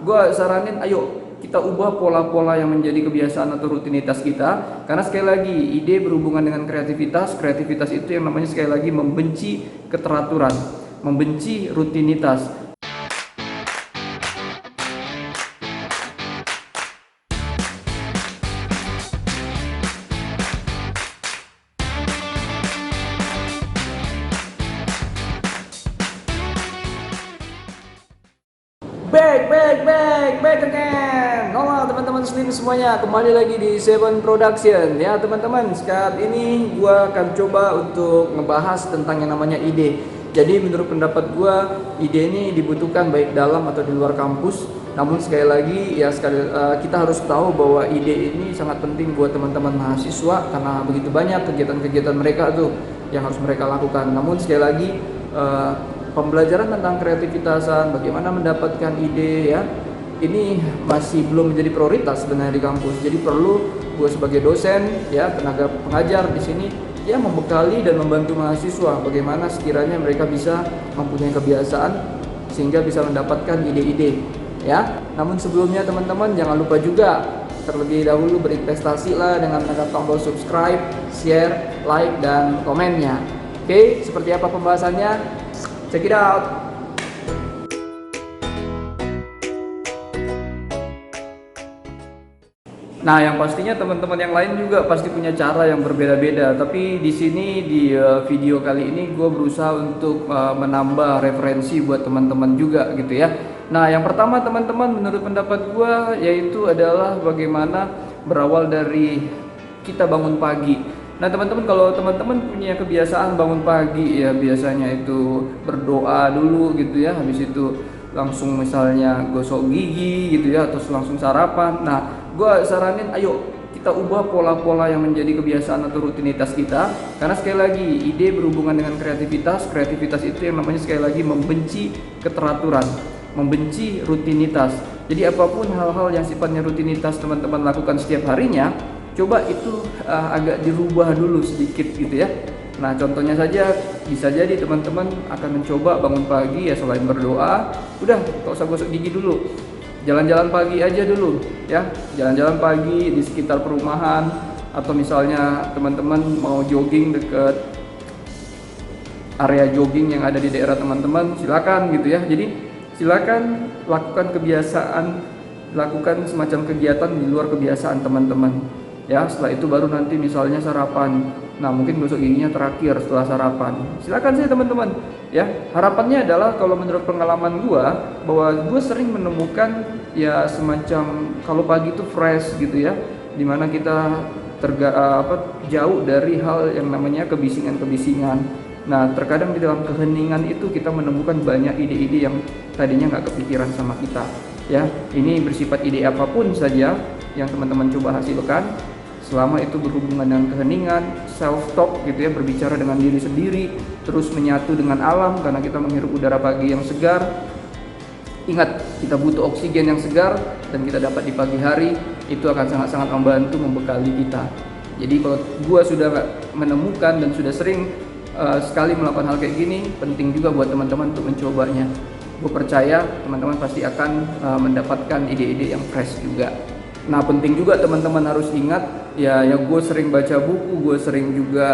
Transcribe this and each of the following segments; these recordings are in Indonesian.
gue saranin ayo kita ubah pola-pola yang menjadi kebiasaan atau rutinitas kita. Karena sekali lagi ide berhubungan dengan kreativitas. Kreativitas itu yang namanya sekali lagi membenci keteraturan, membenci rutinitas. Back again. Halo teman-teman Slim semuanya, kembali lagi di Seven Production. Ya teman-teman, saat ini gua akan coba untuk ngebahas tentang yang namanya ide. Jadi menurut pendapat gua, ide ini dibutuhkan baik dalam atau di luar kampus. Namun sekali lagi ya kita harus tahu bahwa ide ini sangat penting buat teman-teman mahasiswa karena begitu banyak kegiatan-kegiatan mereka tuh yang harus mereka lakukan. Namun sekali lagi pembelajaran tentang kreativitasan, bagaimana mendapatkan ide ya, ini masih belum menjadi prioritas sebenarnya di kampus. Jadi perlu gue sebagai dosen ya, tenaga pengajar di sini ya membekali dan membantu mahasiswa bagaimana sekiranya mereka bisa mempunyai kebiasaan sehingga bisa mendapatkan ide-ide ya. Namun sebelumnya teman-teman jangan lupa juga terlebih dahulu berinvestasi lah dengan menekan tombol subscribe, share, like dan komennya. Oke, seperti apa pembahasannya? Check it out. Nah, yang pastinya teman-teman yang lain juga pasti punya cara yang berbeda-beda. Tapi di sini di video kali ini gue berusaha untuk menambah referensi buat teman-teman juga gitu ya. Nah, yang pertama teman-teman menurut pendapat gue yaitu adalah bagaimana berawal dari kita bangun pagi. Nah teman-teman, kalau teman-teman punya kebiasaan bangun pagi ya biasanya itu berdoa dulu gitu ya, habis itu langsung misalnya gosok gigi gitu ya, terus langsung sarapan. Nah gue saranin ayo kita ubah pola-pola yang menjadi kebiasaan atau rutinitas kita. Karena sekali lagi ide berhubungan dengan kreativitas. Kreativitas itu yang namanya sekali lagi membenci keteraturan, membenci rutinitas. Jadi apapun hal-hal yang sifatnya rutinitas teman-teman lakukan setiap harinya, coba itu agak dirubah dulu sedikit gitu ya. Nah contohnya saja bisa jadi teman-teman akan mencoba bangun pagi ya, selain berdoa udah gak usah gosok gigi dulu, jalan-jalan pagi aja dulu ya, jalan-jalan pagi di sekitar perumahan. Atau misalnya teman-teman mau jogging deket area jogging yang ada di daerah teman-teman, silakan gitu ya. Jadi silakan lakukan kebiasaan, lakukan semacam kegiatan di luar kebiasaan teman-teman ya. Setelah itu baru nanti misalnya sarapan. Nah mungkin gosok giginya terakhir setelah sarapan. Silakan sih teman-teman ya. Harapannya adalah kalau menurut pengalaman gua, bahwa gue sering menemukan ya semacam kalau pagi itu fresh gitu ya, dimana kita jauh dari hal yang namanya kebisingan-kebisingan. Nah terkadang di dalam keheningan itu kita menemukan banyak ide-ide yang tadinya nggak kepikiran sama kita ya. Ini bersifat ide apapun saja yang teman-teman coba hasilkan, selama itu berhubungan dengan keheningan, self talk gitu ya, berbicara dengan diri sendiri, terus menyatu dengan alam karena kita menghirup udara pagi yang segar. Ingat, kita butuh oksigen yang segar dan kita dapat di pagi hari, itu akan sangat-sangat membantu membekali kita. Jadi kalau gua sudah menemukan dan sudah sering sekali melakukan hal kayak gini, penting juga buat teman-teman untuk mencobanya. Gue percaya teman-teman pasti akan mendapatkan ide-ide yang fresh juga. Nah penting juga teman-teman harus ingat ya gue sering baca buku, gue sering juga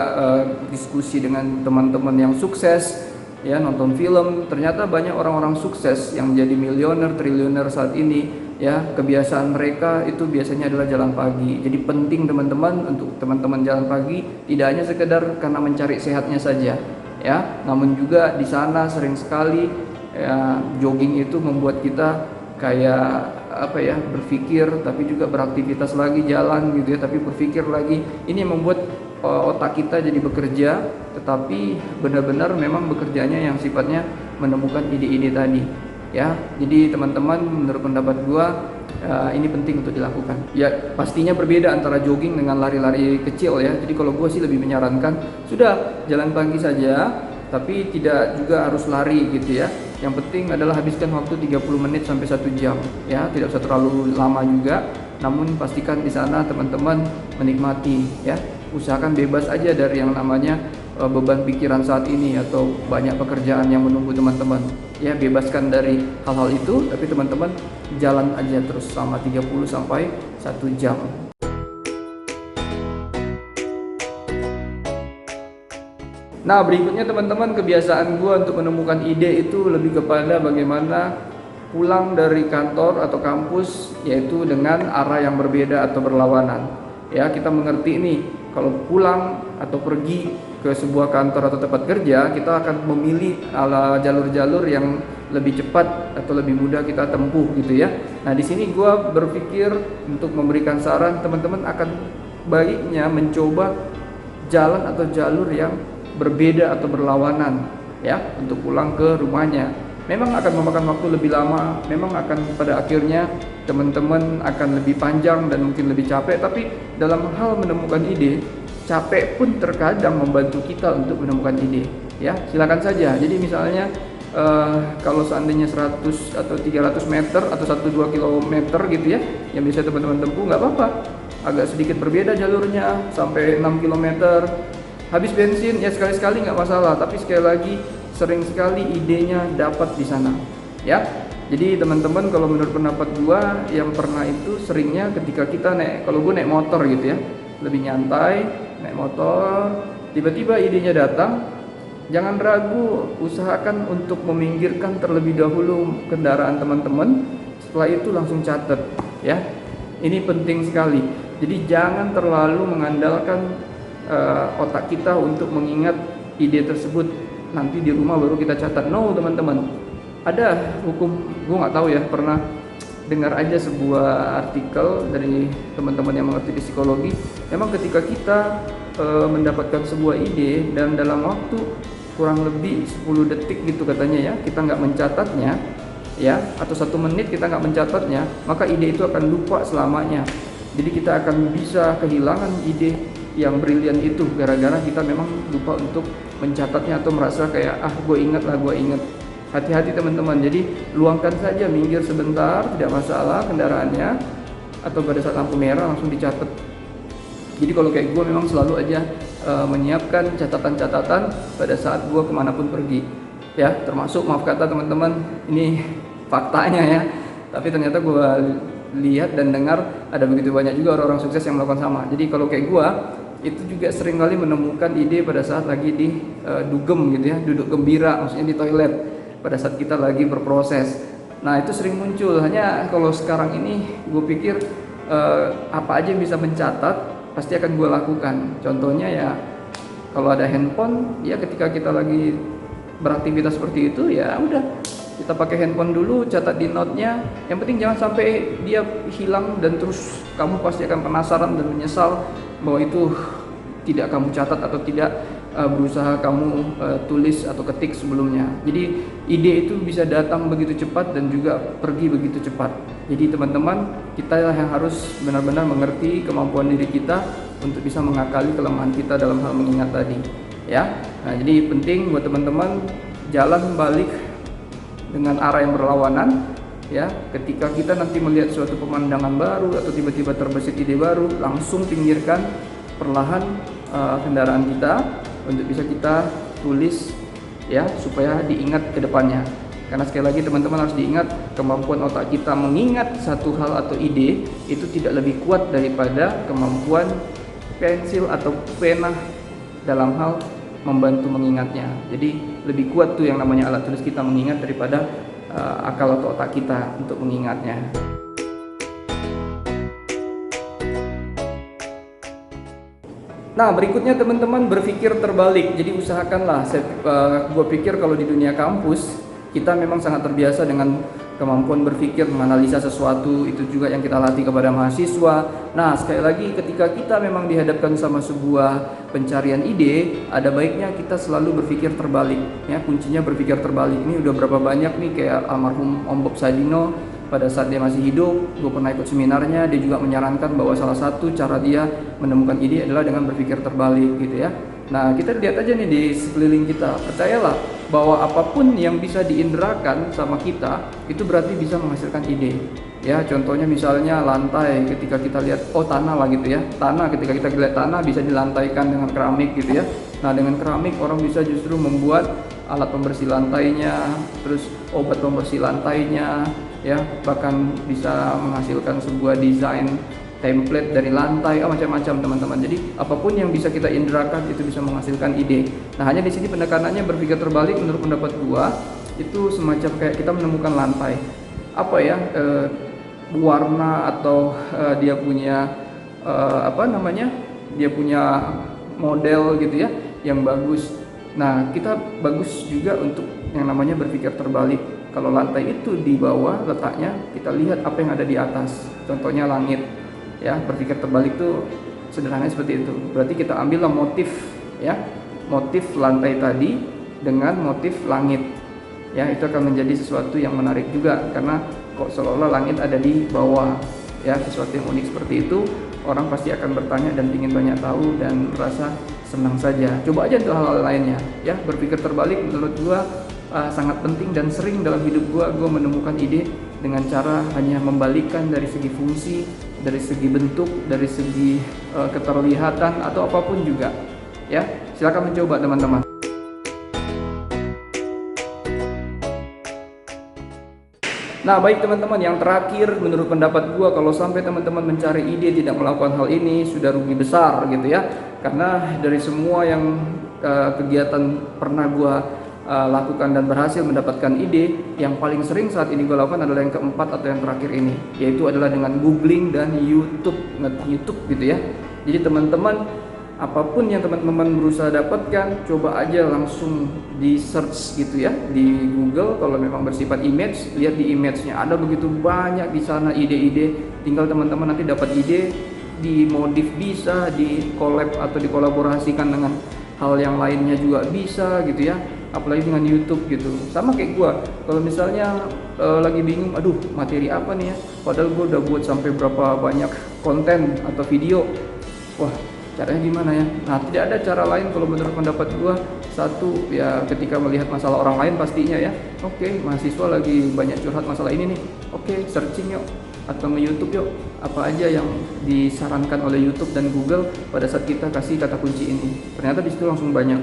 diskusi dengan teman-teman yang sukses ya, nonton film. Ternyata banyak orang-orang sukses yang menjadi miliuner, triliuner saat ini ya, kebiasaan mereka itu biasanya adalah jalan pagi. Jadi penting teman-teman untuk teman-teman jalan pagi, tidak hanya sekedar karena mencari sehatnya saja ya, namun juga di sana sering sekali ya, jogging itu membuat kita kayak apa ya, berpikir tapi juga beraktivitas lagi, jalan gitu ya tapi berpikir lagi. Ini membuat otak kita jadi bekerja, tetapi benar-benar memang bekerjanya yang sifatnya menemukan ide-ide tadi ya. Jadi teman-teman menurut pendapat gua ini penting untuk dilakukan. Ya pastinya berbeda antara jogging dengan lari-lari kecil ya. Jadi kalau gua sih lebih menyarankan sudah jalan pagi saja, tapi tidak juga harus lari gitu ya. Yang penting adalah habiskan waktu 30 menit sampai 1 jam ya, tidak usah terlalu lama juga. Namun pastikan di sana teman-teman menikmati ya. Usahakan bebas aja dari yang namanya beban pikiran saat ini atau banyak pekerjaan yang menunggu teman-teman. Ya, bebaskan dari hal-hal itu, tapi teman-teman jalan aja terus selama 30 sampai 1 jam. Nah, berikutnya teman-teman, kebiasaan gue untuk menemukan ide itu lebih kepada bagaimana pulang dari kantor atau kampus, yaitu dengan arah yang berbeda atau berlawanan. Ya, kita mengerti nih, kalau pulang atau pergi ke sebuah kantor atau tempat kerja, kita akan memilih jalur-jalur yang lebih cepat atau lebih mudah kita tempuh gitu ya. Nah, di sini gue berpikir untuk memberikan saran, teman-teman akan baiknya mencoba jalan atau jalur yang berbeda atau berlawanan ya untuk pulang ke rumahnya. Memang akan memakan waktu lebih lama, memang akan pada akhirnya teman-teman akan lebih panjang dan mungkin lebih capek, tapi dalam hal menemukan ide, capek pun terkadang membantu kita untuk menemukan ide ya. Silakan saja. Jadi misalnya kalau seandainya 100 atau 300 meter atau 1-2 kilometer gitu ya, yang bisa teman-teman tempuh, nggak apa-apa, agak sedikit berbeda jalurnya sampai 6 kilometer. Habis bensin ya sekali-sekali nggak masalah, tapi sekali lagi sering sekali idenya dapat di sana ya. Jadi teman-teman, kalau menurut pendapat gua yang pernah itu seringnya ketika kita kalau gua naik motor gitu ya, lebih nyantai naik motor, tiba-tiba idenya datang, jangan ragu, usahakan untuk meminggirkan terlebih dahulu kendaraan teman-teman, setelah itu langsung catat ya. Ini penting sekali. Jadi jangan terlalu mengandalkan otak kita untuk mengingat ide tersebut nanti di rumah baru kita catat. No teman-teman, ada hukum, gue nggak tahu ya, pernah dengar aja sebuah artikel dari teman-teman yang mengerti di psikologi. Memang ketika kita mendapatkan sebuah ide dan dalam waktu kurang lebih 10 detik gitu katanya ya, kita nggak mencatatnya ya, atau 1 menit kita nggak mencatatnya, maka ide itu akan lupa selamanya. Jadi kita akan bisa kehilangan ide yang brilian itu gara-gara kita memang lupa untuk mencatatnya atau merasa kayak gue inget. Hati-hati teman-teman. Jadi luangkan saja, minggir sebentar, tidak masalah kendaraannya, atau pada saat lampu merah langsung dicatat. Jadi kalau kayak gue memang selalu aja menyiapkan catatan-catatan pada saat gue kemanapun pergi ya, termasuk maaf kata teman-teman, ini faktanya ya, tapi ternyata gue lihat dan dengar ada begitu banyak juga orang-orang sukses yang melakukan sama. Jadi kalau kayak gua itu juga sering kali menemukan ide pada saat lagi di dugem gitu ya, duduk gembira, maksudnya di toilet pada saat kita lagi berproses. Nah itu sering muncul. Hanya kalau sekarang ini gue pikir apa aja yang bisa mencatat pasti akan gue lakukan. Contohnya ya kalau ada handphone ya, ketika kita lagi beraktivitas seperti itu ya udah, kita pakai handphone dulu, catat di note-nya. Yang penting jangan sampai dia hilang dan terus kamu pasti akan penasaran dan menyesal bahwa itu tidak kamu catat atau tidak berusaha kamu tulis atau ketik sebelumnya. Jadi ide itu bisa datang begitu cepat dan juga pergi begitu cepat. Jadi teman-teman, kita yang harus benar-benar mengerti kemampuan diri kita untuk bisa mengakali kelemahan kita dalam hal mengingat tadi ya. Nah jadi penting buat teman-teman jalan balik dengan arah yang berlawanan ya. Ketika kita nanti melihat suatu pemandangan baru atau tiba-tiba terbesit ide baru, langsung pinggirkan perlahan kendaraan kita untuk bisa kita tulis ya, supaya diingat ke depannya. Karena sekali lagi teman-teman harus diingat, kemampuan otak kita mengingat satu hal atau ide itu tidak lebih kuat daripada kemampuan pensil atau pena dalam hal membantu mengingatnya. Jadi lebih kuat tuh yang namanya alat tulis kita mengingat daripada akal atau otak kita untuk mengingatnya. Nah berikutnya teman-teman, berpikir terbalik. Jadi usahakanlah, gue pikir kalau di dunia kampus kita memang sangat terbiasa dengan kemampuan berpikir, menganalisa sesuatu, itu juga yang kita latih kepada mahasiswa. Nah sekali lagi, ketika kita memang dihadapkan sama sebuah pencarian ide, ada baiknya kita selalu berpikir terbalik ya. Kuncinya berpikir terbalik. Ini udah berapa banyak nih, kayak almarhum Om Bob Sadino, pada saat dia masih hidup, gue pernah ikut seminarnya, dia juga menyarankan bahwa salah satu cara dia menemukan ide adalah dengan berpikir terbalik gitu ya. Nah kita lihat aja nih di sekeliling kita, percayalah bahwa apapun yang bisa diinderakan sama kita itu berarti bisa menghasilkan ide Ya, contohnya misalnya lantai, ketika kita lihat tanah lah gitu ya. Tanah, ketika kita lihat tanah bisa dilantaikan dengan keramik gitu ya. Nah, dengan keramik orang bisa justru membuat alat pembersih lantainya, terus obat pembersih lantainya ya, bahkan bisa menghasilkan sebuah desain template dari lantai, macam-macam teman-teman. Jadi apapun yang bisa kita indrakan itu bisa menghasilkan ide. Nah, hanya di sini penekanannya berpikir terbalik menurut pendapat gua, itu semacam kayak kita menemukan lantai. Apa ya? Warna atau dia punya dia punya model gitu ya yang bagus. Nah, kita bagus juga untuk yang namanya berpikir terbalik. Kalau lantai itu di bawah letaknya, kita lihat apa yang ada di atas, contohnya langit ya. Berpikir terbalik itu sederhananya seperti itu. Berarti kita ambillah motif ya, motif lantai tadi dengan motif langit ya. Itu akan menjadi sesuatu yang menarik juga, karena kok seolah-olah langit ada di bawah ya. Sesuatu yang unik seperti itu, orang pasti akan bertanya dan ingin banyak tahu dan merasa senang saja. Coba aja untuk hal-hal lainnya ya. Berpikir terbalik menurut gua sangat penting, dan sering dalam hidup gua menemukan ide dengan cara hanya membalikkan dari segi fungsi, dari segi bentuk, dari segi keterlihatan atau apapun juga ya. Silakan mencoba teman-teman. Nah, baik teman-teman, yang terakhir menurut pendapat gua, kalau sampai teman-teman mencari ide tidak melakukan hal ini sudah rugi besar gitu ya. Karena dari semua yang kegiatan pernah gua lakukan dan berhasil mendapatkan ide, yang paling sering saat ini gua lakukan adalah yang keempat atau yang terakhir ini, yaitu adalah dengan googling dan YouTube gitu ya. Jadi teman-teman, apapun yang teman-teman berusaha dapatkan, coba aja langsung di search gitu ya di Google. Kalau memang bersifat image, lihat di image-nya, ada begitu banyak di sana ide-ide. Tinggal teman-teman nanti dapat ide, dimodif bisa, di collab atau dikolaborasikan dengan hal yang lainnya juga bisa gitu ya. Apalagi dengan YouTube gitu. Sama kayak gua, kalau misalnya lagi bingung, aduh materi apa nih ya, padahal gua udah buat sampai berapa banyak konten atau video, wah caranya gimana ya? Nah, tidak ada cara lain kalau menurut pendapat gua. Satu ya, ketika melihat masalah orang lain pastinya ya, oke, mahasiswa lagi banyak curhat masalah ini nih, oke, searching yuk atau nge-YouTube yuk, apa aja yang disarankan oleh YouTube dan Google pada saat kita kasih kata kunci ini. Ternyata di situ langsung banyak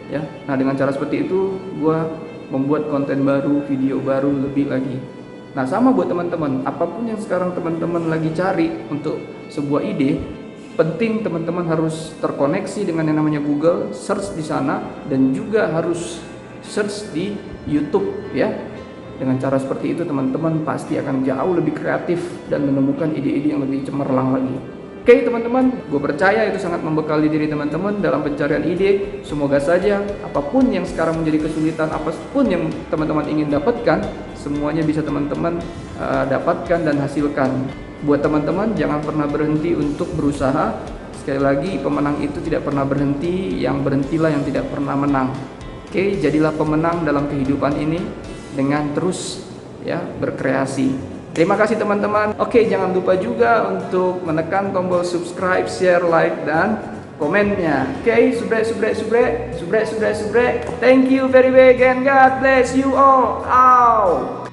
ya. Nah, dengan cara seperti itu gua membuat konten baru, video baru lebih lagi. Nah, sama buat teman-teman, apapun yang sekarang teman-teman lagi cari untuk sebuah ide, penting teman-teman harus terkoneksi dengan yang namanya Google, search di sana, dan juga harus search di YouTube ya. Dengan cara seperti itu teman-teman pasti akan jauh lebih kreatif dan menemukan ide-ide yang lebih cemerlang lagi. Oke teman-teman, gue percaya itu sangat membekali diri teman-teman dalam pencarian ide. Semoga saja apapun yang sekarang menjadi kesulitan, apapun yang teman-teman ingin dapatkan, semuanya bisa teman-teman dapatkan dan hasilkan. Buat teman-teman, jangan pernah berhenti untuk berusaha. Sekali lagi, pemenang itu tidak pernah berhenti, yang berhentilah yang tidak pernah menang. Oke, jadilah pemenang dalam kehidupan ini dengan terus ya berkreasi. Terima kasih teman-teman. Oke, jangan lupa juga untuk menekan tombol subscribe, share, like, dan komennya. Oke, subrek. Thank you very much and God bless you all. Ow.